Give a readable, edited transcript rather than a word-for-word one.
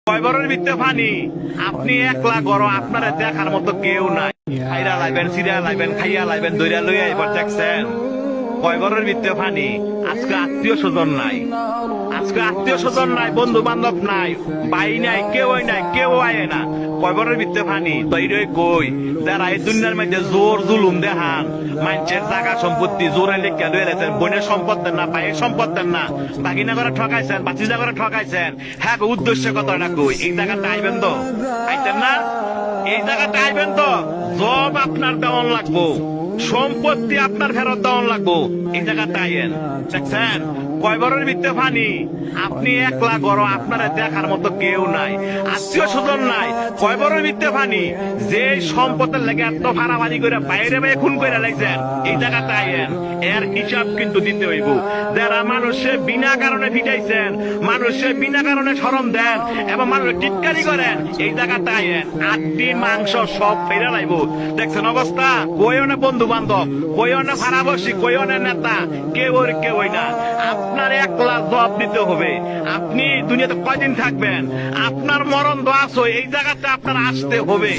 কয়বরের ভিত্তে funny আপনি একলা গড় আপনারা দেখার মতো কেউ নাই। খাইরা লাইবেন, সিরা লাইবেন, খাইয়া লাইবেন, দইরা লইয়া এবার দেখছেন কয়বরের ভিত্তে ফানি। আজকে আত্মীয় স্বজন নাই, আজকে আত্মীয় স্বজন নাই, বন্ধু বান্ধব নাই, ভাই নাই, কেউ নাই, কেউ আয় না। কয়বরের ভিত্তে ফানি তৈরি কই যারা এই দুনিয়ার মধ্যে জোর জুলুম দেখান, মানুষের জায়গা সম্পত্তি জোরে লিখে লইলেছেন, বোনের সম্পদ দেন না, ভাইয়ের সম্পদ দেন না, বাগিনা করে ঠকাইছেন, বাচিজা করে ঠকাইছেন। হ্যাঁ, উদ্দেশ্য কথাটা কই, এই জায়গাটা আইবেন তো, আইতেন না? এই জায়গাটা আইবেন তো, জব আপনার দেওয়ান লাগবো, সম্পত্তি আপনার ফেরত দেওয়ান লাগবো। এই জায়গাটা আইয়েন। দেখছেন কয়বরের ভিত্তে ফানি আপনি একলা গড় আপনারা দেখার মতো কেউ নাই, আত্মীয় স্বজন নাই। কয়বরের ভিত্তে ফানি যে সম্পদের লেগে এত ভাড়াবাড়ি করে বাইরে বাইরে খুন করে লাগছেন। এই জায়গাটা আইয়েন, এর হিসাব কিন্তু দিতে হইব। যারা মানুষে বিনা কারণে ফিটাইছেন, মানুষে বিনা কারণে শরম দেন এবং মানুষ টিটকারি করেন, এই জায়গাটা আইয়েন, আড্ডি মাংস সব ফেরা লাইব। দেখছেন অবস্থা, কইও বন্ধু বান্ধব, কইও না ভাড়াবসি, কইও না নেতা, কেউ না। আপনার একলা জবাব দিতে হবে। আপনি দুনিয়াতে কয়দিন থাকবেন, আপনার মরণ দোয়াছ, এই জায়গাতে আপনার আসতে হবে।